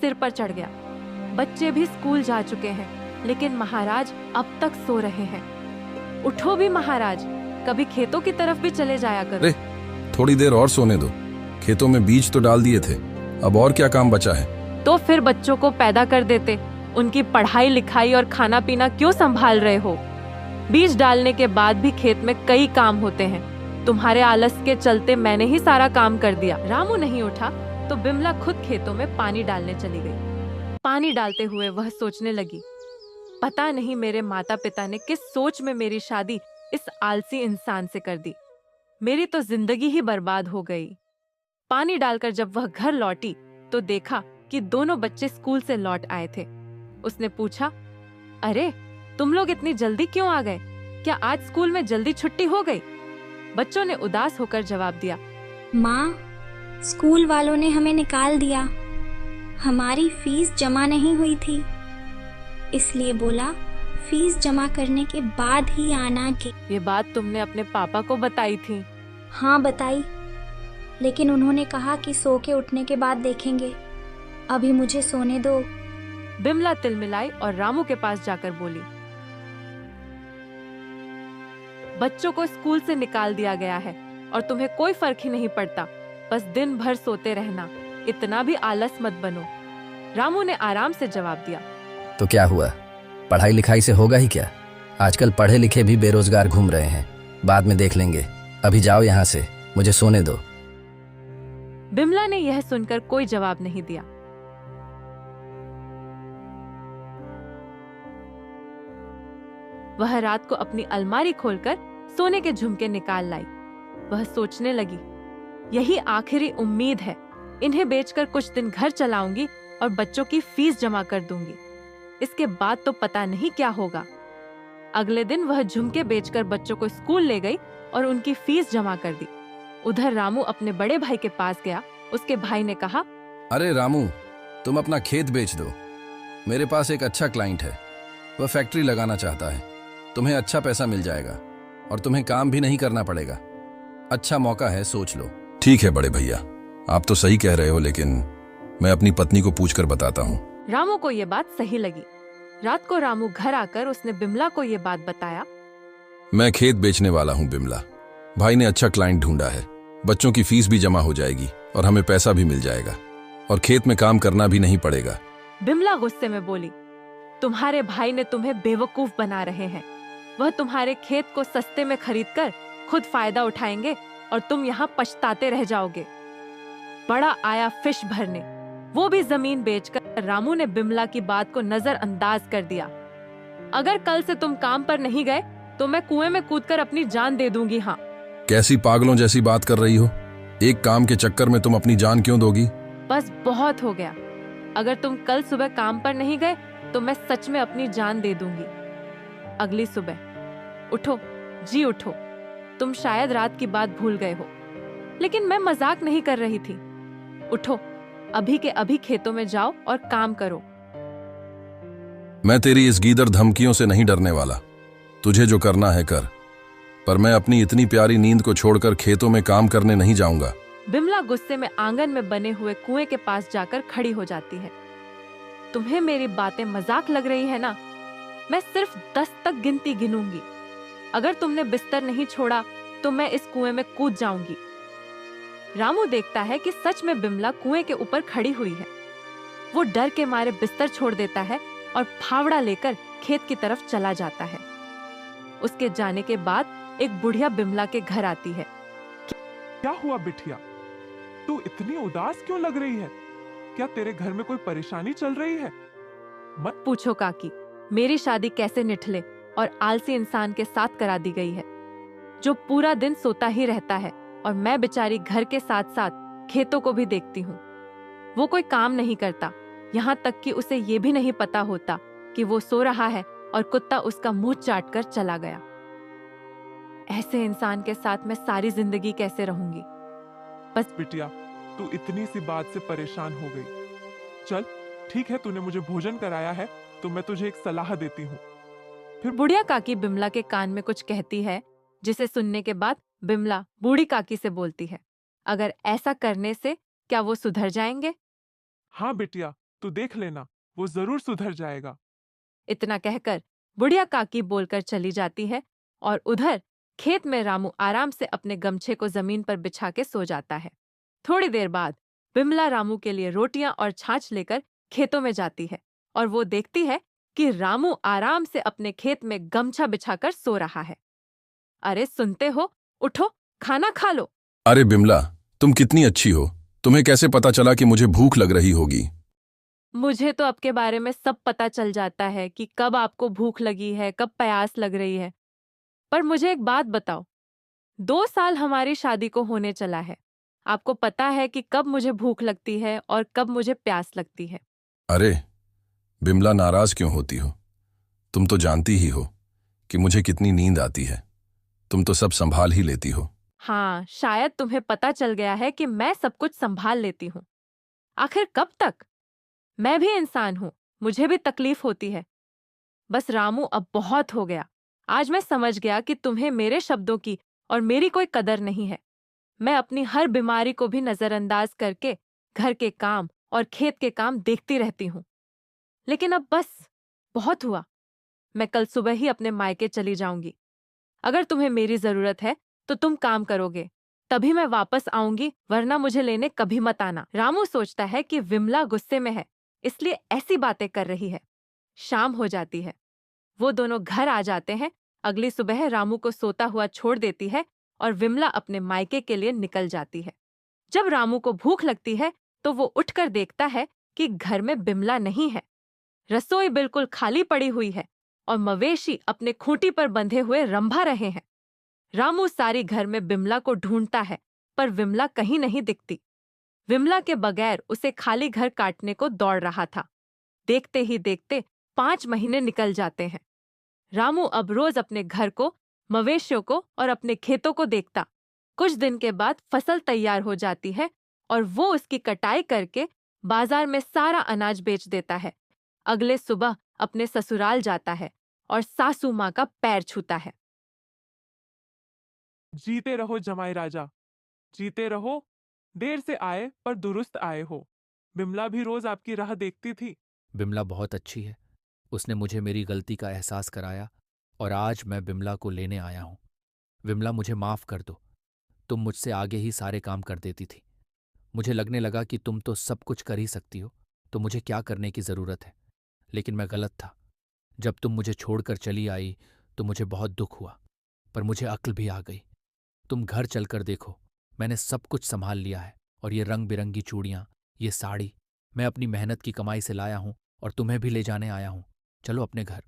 सिर पर चढ़ गया। बच्चे भी स्कूल जा चुके हैं, लेकिन महाराज अब तक सो रहे हैं। उठो भी महाराज, कभी खेतों की तरफ भी चले जाया करो। अरे थोड़ी देर और सोने दो, खेतों में बीज तो डाल दिए थे, अब और क्या काम बचा है। तो फिर बच्चों को पैदा कर देते, उनकी पढ़ाई लिखाई और खाना पीना क्यों संभाल रहे हो? बीज डालने के बाद भी खेत में कई काम होते हैं। तुम्हारे आलस के चलते मैंने ही सारा काम कर दिया। रामू नहीं उठा तो बिमला खुद खेतों में पानी डालने चली गई। पानी डालते हुए वह सोचने लगी, पता नहीं मेरे माता पिता ने किस सोच में मेरी शादी इस आलसी इंसान से कर दी। मेरी तो जिंदगी ही बर्बाद हो गई। पानी डालकर जब वह घर लौटी तो देखा कि दोनों बच्चे स्कूल से लौट आए थे। उसने पूछा, अरे तुम लोग इतनी जल्दी क्यों आ गए? क्या आज स्कूल में जल्दी छुट्टी हो गई? बच्चों ने उदास होकर जवाब दिया, माँ, स्कूल वालों ने हमें निकाल दिया। हमारी फीस जमा नहीं हुई थी, इसलिए बोला फीस जमा करने के बाद ही आना कि। ये बात तुमने अपने पापा को बताई थी? हाँ बताई, लेकिन उन्होंने कहा कि सो के उठने के बाद देखेंगे। अभी मुझे सोने दो। बिमला तिलमिलाई और रामू के पास जाकर बोली, बच्चों को स्कूल से निकाल दिया गया है और तुम्हें कोई फर्क ही नहीं पड़ता। बस दिन भर सोते रहना, इतना भी आलस मत बनो। रामू ने आराम से जवाब दिया, तो क्या हुआ, पढ़ाई लिखाई से होगा ही क्या? आजकल पढ़े लिखे भी बेरोजगार घूम रहे हैं, बाद में देख लेंगे। अभी जाओ यहाँ से, मुझे सोने दो। बिमला ने यह सुनकर कोई जवाब नहीं दिया। वह रात को अपनी अलमारी खोलकर सोने के झुमके निकाल लाई। वह सोचने लगी, यही आखिरी उम्मीद है। इन्हें बेचकर कुछ दिन घर चलाऊंगी और बच्चों की फीस जमा कर दूंगी। इसके बाद तो पता नहीं क्या होगा। अगले दिन वह झुमके बेचकर बच्चों को स्कूल ले गई और उनकी फीस जमा कर दी। उधर रामू अपने बड़े भाई के पास गया। उसके भाई ने कहा, अरे रामू, तुम अपना खेत बेच दो। मेरे पास एक अच्छा क्लाइंट है, वह फैक्ट्री लगाना चाहता है। तुम्हें अच्छा पैसा मिल जाएगा और तुम्हें काम भी नहीं करना पड़ेगा। अच्छा मौका है, सोच लो। ठीक है बड़े भैया, आप तो सही कह रहे हो, लेकिन मैं अपनी पत्नी को पूछकर बताता हूँ। रामू को ये बात सही लगी। रात को रामू घर आकर उसने बिमला को ये बात बताया। मैं खेत बेचने वाला हूँ बिमला, भाई ने अच्छा क्लाइंट ढूंढा है। बच्चों की फीस भी जमा हो जाएगी और हमें पैसा भी मिल जाएगा और खेत में काम करना भी नहीं पड़ेगा। बिमला गुस्से में बोली, तुम्हारे भाई ने तुम्हें बेवकूफ बना रहे हैं। वह तुम्हारे खेत को सस्ते में खरीदकर खुद फायदा उठाएंगे और तुम यहाँ पछताते रह जाओगे। बड़ा आया फिश भरने, वो भी जमीन बेचकर। रामू ने बिमला की बात को नजरअंदाज कर दिया। अगर कल से तुम काम पर नहीं गए तो मैं कुएं में कूदकर अपनी जान दे दूंगी। हाँ, कैसी पागलों जैसी बात कर रही हो? एक काम के चक्कर में तुम अपनी जान क्यों दोगी? बस बहुत हो गया। अगर तुम कल सुबह काम पर नहीं गए तो मैं सच में अपनी जान दे दूंगी। अगली सुबह उठो जी उठो। तुम शायद रात की बात भूल गए हो, लेकिन मैं मजाक नहीं कर रही थी। उठो, अभी के अभी खेतों में जाओ और काम करो। मैं तेरी इस गीदड़ धमकियों से नहीं डरने वाला। तुझे जो करना है कर, पर मैं अपनी इतनी प्यारी नींद को छोड़कर खेतों में काम करने नहीं जाऊंगा। बिमला गुस्से में आंगन में बने हुए कुएं के पास जाकर खड़ी हो जाती है। तुम्हें मेरी बातें मजाक लग रही है ना? मैं सिर्फ 10 तक गिनती गिनूंगी। अगर तुमने बिस्तर नहीं छोड़ा तो मैं इस कुएं में कूद जाऊंगी। रामू देखता है कि सच में बिमला कुएं के ऊपर खड़ी हुई है। वो डर के मारे बिस्तर छोड़ देता है और फावड़ा लेकर खेत की तरफ चला जाता है। उसके जाने के बाद एक बुढ़िया बिमला के घर आती है। क्या हुआ बिटिया, तू इतनी उदास क्यों लग रही है? क्या तेरे घर में कोई परेशानी चल रही है? मत पूछो काकी, मेरी शादी कैसे निठले और आलसी इंसान के साथ करा दी गई है, जो पूरा दिन सोता ही रहता है और मैं बेचारी घर के साथ साथ खेतों को भी देखती हूँ। वो कोई काम नहीं करता, यहाँ तक कि उसे ये भी नहीं पता होता कि वो सो रहा है और कुत्ता उसका मुंह चाट कर चला गया। ऐसे इंसान के साथ मैं सारी जिंदगी कैसे रहूंगी? बस बिटिया, तू इतनी सी बात से परेशान हो गई। चल ठीक है, तूने मुझे भोजन कराया है तो मैं तुझे एक सलाह देती हूँ। फिर बुढ़िया काकी बिमला के कान में कुछ कहती है, जिसे सुनने के बाद बिमला बूढ़ी काकी से बोलती है, अगर ऐसा करने से क्या वो सुधर जाएंगे? हाँ बिटिया, तू देख लेना, वो जरूर सुधर जाएगा। इतना कहकर बुढ़िया काकी बोलकर चली जाती है और उधर खेत में रामू आराम से अपने गमछे को जमीन पर बिछा के सो जाता है। थोड़ी देर बाद बिमला रामू के लिए रोटियां और छाछ लेकर खेतों में जाती है और वो देखती है कि रामू आराम से अपने खेत में गमछा बिछाकर सो रहा है। अरे सुनते हो, उठो, खाना खा लो। अरे बिमला, तुम कितनी अच्छी हो। तुम्हें कैसे पता चला कि मुझे भूख लग रही होगी? मुझे तो आपके बारे में सब पता चल जाता है कि कब आपको भूख लगी है, कब प्यास लग रही है। पर मुझे एक बात बताओ, 2 साल हमारी शादी को होने चला है। आपको पता है कि कब मुझे भूख लगती है और कब मुझे प्यास लगती है। अरे बिमला, नाराज क्यों होती हो? तुम तो जानती ही हो कि मुझे कितनी नींद आती है। तुम तो सब संभाल ही लेती हो। हाँ, शायद तुम्हें पता चल गया है कि मैं सब कुछ संभाल लेती हूँ। आखिर कब तक? मैं भी इंसान हूँ, मुझे भी तकलीफ होती है। बस रामू, अब बहुत हो गया। आज मैं समझ गया कि तुम्हें मेरे शब्दों की और मेरी कोई कदर नहीं है। मैं अपनी हर बीमारी को भी नजरअंदाज करके घर के काम और खेत के काम देखती रहती हूँ। लेकिन अब बस, बहुत हुआ। मैं कल सुबह ही अपने मायके चली जाऊंगी। अगर तुम्हें मेरी जरूरत है तो तुम काम करोगे, तभी मैं वापस आऊंगी, वरना मुझे लेने कभी मत आना। रामू सोचता है कि विमला गुस्से में है, इसलिए ऐसी बातें कर रही है। शाम हो जाती है, वो दोनों घर आ जाते हैं। अगली सुबह रामू को सोता हुआ छोड़ देती है और विमला अपने मायके के लिए निकल जाती है। जब रामू को भूख लगती है तो वो उठकर देखता है कि घर में बिमला नहीं है। रसोई बिल्कुल खाली पड़ी हुई है और मवेशी अपने खूंटी पर बंधे हुए रंभा रहे हैं। रामू सारी घर में बिमला को ढूंढता है, पर विमला कहीं नहीं दिखती। विमला के बगैर उसे खाली घर काटने को दौड़ रहा था। देखते ही देखते 5 महीने निकल जाते हैं। रामू अब रोज अपने घर को, मवेशियों को और अपने खेतों को देखता। कुछ दिन के बाद फसल तैयार हो जाती है और वो उसकी कटाई करके बाजार में सारा अनाज बेच देता है। अगले सुबह अपने ससुराल जाता है और सासू माँ का पैर छूता है। जीते रहो जमाई राजा, जीते रहो। देर से आए पर दुरुस्त आए हो। बिमला भी रोज आपकी राह देखती थी। बिमला बहुत अच्छी है। उसने मुझे मेरी गलती का एहसास कराया और आज मैं बिमला को लेने आया हूं। विमला, मुझे माफ कर दो। तुम मुझसे आगे ही सारे काम कर देती थी। मुझे लगने लगा कि तुम तो सब कुछ कर ही सकती हो, तो मुझे क्या करने की जरूरत है। लेकिन मैं गलत था। जब तुम मुझे छोड़कर चली आई तो मुझे बहुत दुख हुआ, पर मुझे अक्ल भी आ गई। तुम घर चलकर देखो, मैंने सब कुछ संभाल लिया है। और ये रंग बिरंगी चूड़ियां, ये साड़ी मैं अपनी मेहनत की कमाई से लाया हूं और तुम्हें भी ले जाने आया हूं। चलो अपने घर।